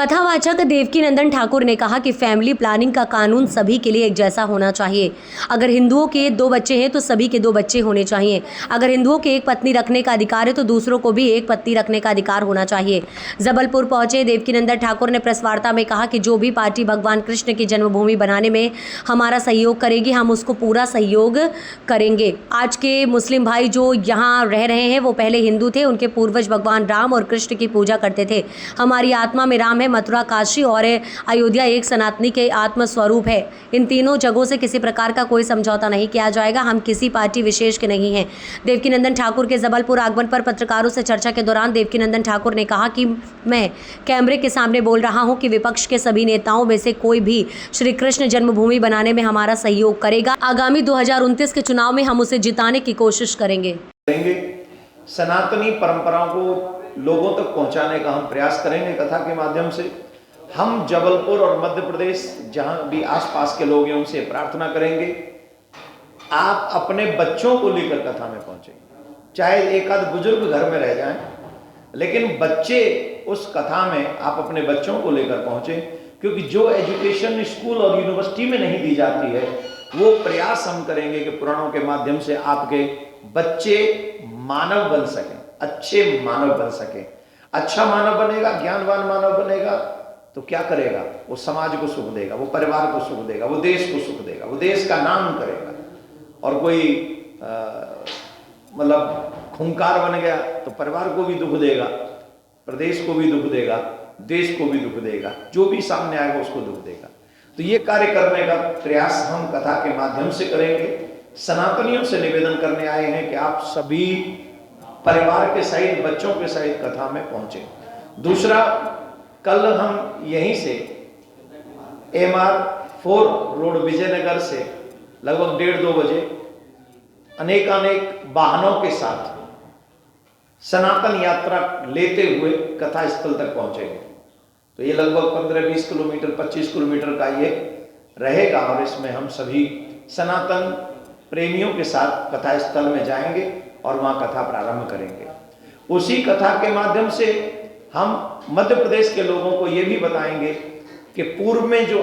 कथावाचक देवकीनंदन ठाकुर ने कहा कि फैमिली प्लानिंग का कानून सभी के लिए एक जैसा होना चाहिए। अगर हिंदुओं के 2 बच्चे हैं तो सभी के 2 बच्चे होने चाहिए। अगर हिंदुओं के एक पत्नी रखने का अधिकार है तो दूसरों को भी एक पत्नी रखने का अधिकार होना चाहिए। जबलपुर पहुंचे देवकीनंदन ठाकुर ने प्रेस वार्ता में कहा कि जो भी पार्टी भगवान कृष्ण की जन्मभूमि बनाने में हमारा सहयोग करेगी, हम उसको पूरा सहयोग करेंगे। आज के मुस्लिम भाई जो यहाँ रह रहे हैं वो पहले हिंदू थे, उनके पूर्वज भगवान राम और कृष्ण की पूजा करते थे। हमारी आत्मा में राम है, मथुरा, काशी और अयोध्या एक सनातनी के आत्म स्वरूप है। इन तीनों जगहों से किसी प्रकार का कोई समझौता नहीं किया जाएगा। हम किसी पार्टी विशेष के नहीं हैं। देवकीनंदन ठाकुर के जबलपुर आगमन पर पत्रकारों से चर्चा के दौरान देवकीनंदन ठाकुर ने कहा कि मैं कैमरे के सामने बोल रहा हूं कि विपक्ष के सभी नेताओं में से कोई भी श्री कृष्ण जन्मभूमि बनाने में हमारा सहयोग करेगा। आगामी 2029 के चुनाव में हम उसे जिताने की कोशिश करेंगे। सनातनी परंपराओं को लोगों तक पहुंचाने का हम प्रयास करेंगे कथा के माध्यम से। हम जबलपुर और मध्य प्रदेश जहां भी आसपास के लोग हैं उनसे प्रार्थना करेंगे, आप अपने बच्चों को लेकर कथा में पहुंचे। चाहे एक आध बुजुर्ग घर में रह जाएं, लेकिन बच्चे उस कथा में आप अपने बच्चों को लेकर पहुंचे, क्योंकि जो एजुकेशन स्कूल और यूनिवर्सिटी में नहीं दी जाती है वो प्रयास हम करेंगे कि पुराणों के माध्यम से आपके बच्चे मानव बन सकें, अच्छे मानव बन सके। अच्छा मानव बनेगा, ज्ञानवान मानव बनेगा तो क्या करेगा? वो समाज को सुख देगा, वो परिवार को सुख देगा, वो देश को सुख देगा, वो देश का नाम करेगा। और कोई मतलब खूंखार बन गया तो परिवार को भी दुख देगा, प्रदेश को भी दुख देगा, देश को भी दुख देगा, जो भी सामने आएगा उसको दुख देगा। तो ये कार्य करने का प्रयास हम कथा के माध्यम से करेंगे। सनातनियों से निवेदन करने आए हैं कि आप सभी परिवार के सहित, बच्चों के सहित कथा में पहुंचे। दूसरा, कल हम यहीं से MR4 रोड विजयनगर से लगभग 1:30-2 बजे अनेकानेक वाहनों के साथ सनातन यात्रा लेते हुए कथा स्थल तक पहुंचेंगे। तो ये लगभग 15-20 किलोमीटर, 25 किलोमीटर का ये रहेगा और इसमें हम सभी सनातन प्रेमियों के साथ कथा स्थल में जाएंगे और वहां कथा प्रारंभ करेंगे। उसी कथा के माध्यम से हम मध्य प्रदेश के लोगों को यह भी बताएंगे कि पूर्व में जो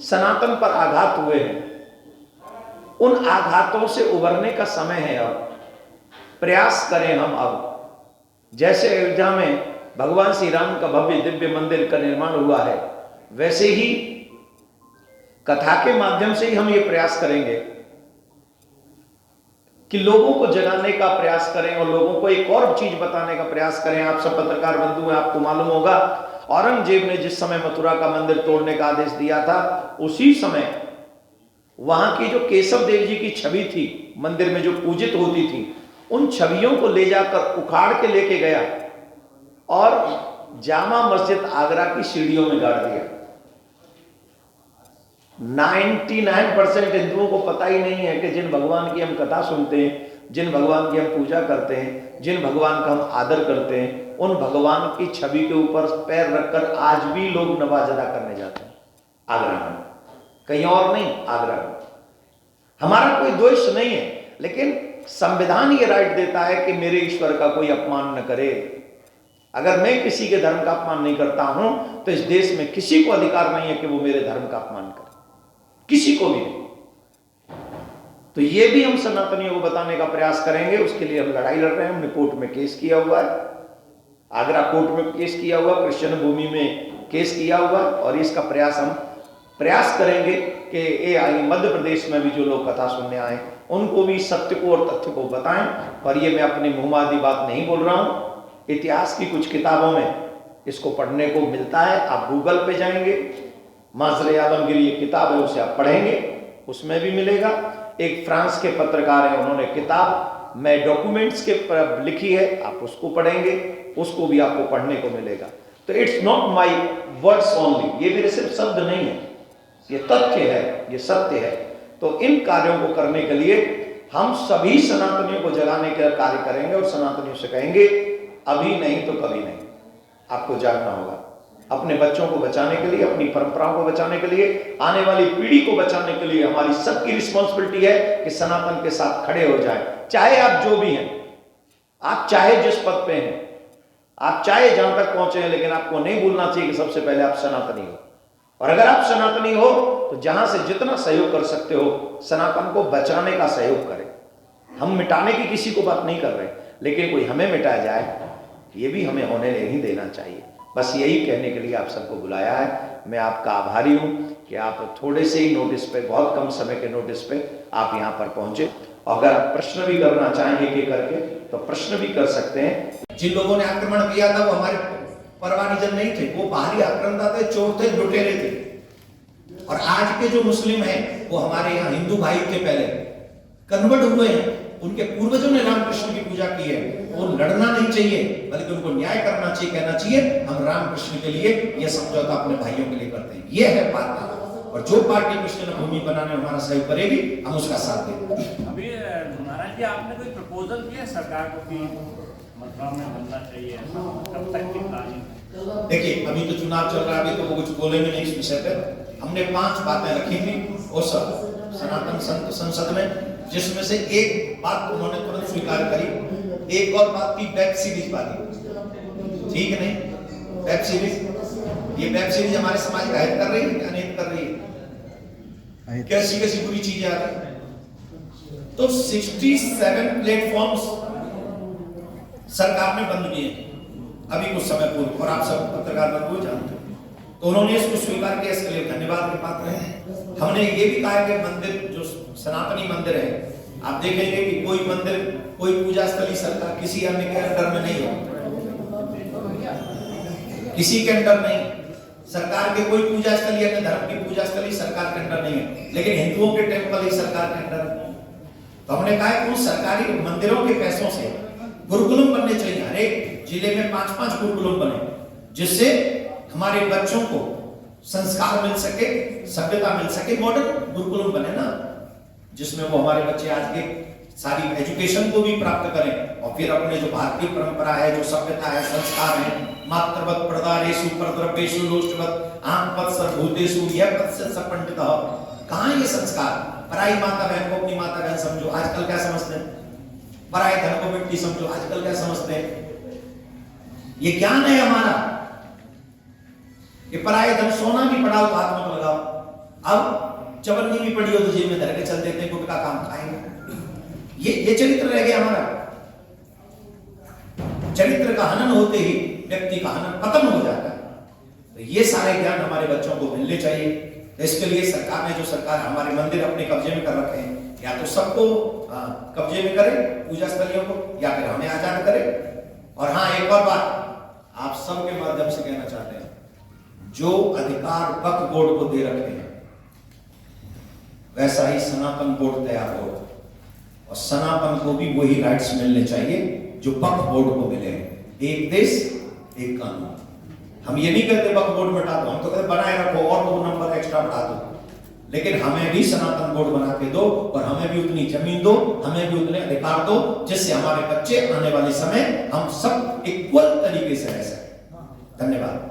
सनातन पर आघात हुए हैं उन आघातों से उबरने का समय है। अब प्रयास करें हम। अब जैसे अयोध्या में भगवान श्री राम का भव्य दिव्य मंदिर का निर्माण हुआ है, वैसे ही कथा के माध्यम से ही हम ये प्रयास करेंगे कि लोगों को जगाने का प्रयास करें और लोगों को एक और चीज बताने का प्रयास करें। आप सब पत्रकार बंधु हैं, आपको मालूम होगा औरंगजेब ने जिस समय मथुरा का मंदिर तोड़ने का आदेश दिया था, उसी समय वहां की जो केशव देव जी की छवि थी मंदिर में जो पूजित होती थी, उन छवियों को ले जाकर उखाड़ के लेके गया और जामा मस्जिद आगरा की सीढ़ियों में गाड़ दिया। 99% हिंदुओं को पता ही नहीं है कि जिन भगवान की हम कथा सुनते हैं, जिन भगवान की हम पूजा करते हैं, जिन भगवान का हम आदर करते हैं, उन भगवान की छवि के ऊपर पैर रखकर आज भी लोग नमाज अदा करने जाते हैं आगरा में, कहीं और नहीं, आगरा में। हमारा कोई दोष नहीं है, लेकिन संविधान ये राइट देता है कि मेरे ईश्वर का कोई अपमान न करे। अगर मैं किसी के धर्म का अपमान नहीं करता हूं तो इस देश में किसी को अधिकार नहीं है कि वो मेरे धर्म का अपमान करे, किसी को भी नहीं। तो ये भी हम सनातनियों को बताने का प्रयास करेंगे। उसके लिए हम लड़ाई लड़ रहे हैं। हमने कोर्ट में केस किया हुआ है, आगरा कोर्ट में केस किया हुआ, कृष्ण भूमि में केस किया हुआ, और इसका प्रयास करेंगे कि मध्य प्रदेश में भी जो लोग कथा सुनने आए उनको भी सत्य को और तथ्य को बताएं। और ये मैं अपनी मुंहमादी बात नहीं बोल रहा हूं, इतिहास की कुछ किताबों में इसको पढ़ने को मिलता है। आप गूगल पे जाएंगे, माजरे आलमगीर ये किताब है, उसे आप पढ़ेंगे, उसमें भी मिलेगा। एक फ्रांस के पत्रकार हैं, उन्होंने किताब मैं डॉक्यूमेंट्स के पर लिखी है, आप उसको पढ़ेंगे, उसको भी आपको पढ़ने को मिलेगा। तो it's not my words only, ये मेरे सिर्फ शब्द नहीं है, ये तथ्य है, ये सत्य है। तो इन कार्यों को करने के लिए हम सभी सनातनियों को जगाने का कार्य करेंगे और सनातनियों से कहेंगे अभी नहीं तो कभी नहीं, आपको जागना होगा। अपने बच्चों को बचाने के लिए, अपनी परंपराओं को बचाने के लिए, आने वाली पीढ़ी को बचाने के लिए हमारी सबकी रिस्पॉन्सिबिलिटी है कि सनातन के साथ खड़े हो जाएं। चाहे आप जो भी हैं, आप चाहे जिस पद पे हैं, आप चाहे जहां तक पहुंचे, लेकिन आपको नहीं भूलना चाहिए कि सबसे पहले आप सनातनी हो। और अगर आप सनातनी हो तो जहां से जितना सहयोग कर सकते हो सनातन को बचाने का सहयोग करें। हम मिटाने की किसी को बात नहीं कर रहे, लेकिन कोई हमें मिटाया जाए ये भी हमें होने नहीं देना चाहिए। बस यही कहने के लिए आप सबको बुलाया है। मैं आपका आभारी हूं कि आप थोड़े से ही नोटिस पे, बहुत कम समय के नोटिस पे आप यहाँ पर पहुंचे। अगर आप प्रश्न भी करना चाहेंगे कि करके तो प्रश्न भी कर सकते हैं। जिन लोगों ने आक्रमण किया था वो हमारे परवानीजन नहीं थे, वो बाहरी आक्रांता थे, चोर थे, लुटेरे थे। और आज के जो मुस्लिम हैं वो हमारे यहाँ हिंदू भाई के पहले कन्वर्ट हुए हैं। उनके पूर्वजों ने रामकृष्ण की पूजा की है। वो लड़ना नहीं चाहिए, बल्कि उनको न्याय करना चाहिए, कहना चाहिए हम रामकृष्ण के लिए यह समझौता अपने भाइयों के लिए करते हैं। यह है बात। और जो पार्टी कृष्ण भूमि बनाने में हमारा सहयोग करेगी हम उसका साथ देंगे। अभी महाराज जी आपने कोई प्रपोजल किया सरकार को कि मथुरा में बनना चाहिए, कब तक की प्लानिंग? देखिए अभी तो चुनाव चल रहा है, अभी तो वो कुछ बोलेंगे नहीं इस विषय पे। हमने 5 बातें रखी थी वो सब सनातन संसद में, जिसमें से एक बात उन्होंने तुरंत स्वीकार करी। एक और बात की वेब सीरीज वाली, ठीक नहीं? वेब सीरीज, ये वेब सीरीज हमारे समाज का हित कर रही है, अनित कर रही है, कैसी कैसी बुरी चीजें आ रही है। तो 67 प्लेटफॉर्म्स सरकार ने बंद किए अभी कुछ समय पूर्व, और आप सब पत्रकार बंधु जानते हैं। तो उन्होंने इसको स्वीकार किया, इसके लिए धन्यवाद के पात्र हैं। हमने ये भी कहा कि मंदिर जो सनातनी मंदिर है, आप देखेंगे कि कोई मंदिर, कोई पूजा स्थली सरकार किसी अन्य के अंडर में नहीं हो, किसी के अंडर नहीं। सरकार के कोई पूजा स्थली, अन्य धर्म की पूजा स्थली सरकार के अंडर नहीं है, लेकिन हिंदुओं के टेम्पल ही सरकार के अंडर है। तो हमने कहा कि उन सरकारी मंदिरों के पैसों से गुरुकुलम बनने चाहिए। हर एक जिले में 5-5 गुरुकुलम बने, जिससे हमारे बच्चों को संस्कार मिल सके, सभ्यता मिल सके। मॉडर्न गुरुकुलम बने ना, जिसमें वो हमारे बच्चे आज के सारी एजुकेशन को भी प्राप्त करें, और फिर अपने जो भारतीय परंपरा है, जो सभ्यता है, संस्कार है, मातृवत प्रदारेषु परद्रव्येषु लोष्टवत आंपत सर्वभूतेषु यपत से सपंडितः। कहाँ ये संस्कार? पराई माता बहन को अपनी माता बहन समझो, आजकल क्या समझते हैं? पराई धन को मिट्टी समझो, आजकल क्या समझते हैं? ये ज्ञान है हमारा कि पराई धन, सोना भी पड़ा हो तो हाथ में लगाओ, अब चवन्नी भी पड़ी हो तो जेब में धर के चल देते, गुटखा काम खाएंगे। ये चरित्र रह गया हमारा। चरित्र का हनन होते ही व्यक्ति का हनन पतन हो जाता है। तो ये सारे ज्ञान हमारे बच्चों को मिलने चाहिए। तो इसके लिए सरकार ने, जो सरकार हमारे मंदिर अपने कब्जे में कर रखे हैं, या तो सबको कब्जे में करे पूजा स्थलियों को, या फिर हमें आजाद करे। और हाँ, एक और बात आप सबके माध्यम से कहना चाहते हैं, जो अधिकार वक्फ बोर्ड को दे रखे हैं वैसा ही सनातन बोर्ड तैयार हो, और सनातन को भी वही राइट्स मिलने चाहिए जो वक्फ बोर्ड को मिले हैं। एक देश एक कानून। हम ये नहीं कहते वक्फ बोर्ड मिटा दो, हम तो कहते बनाए रखो और 2 नंबर एक्स्ट्रा बढ़ा दो, लेकिन हमें भी सनातन बोर्ड बना के दो, और हमें भी उतनी जमीन दो, हमें भी उतने अधिकार दो, जिससे हमारे बच्चे आने वाले समय हम सब इक्वल तरीके से रह सकें। धन्यवाद।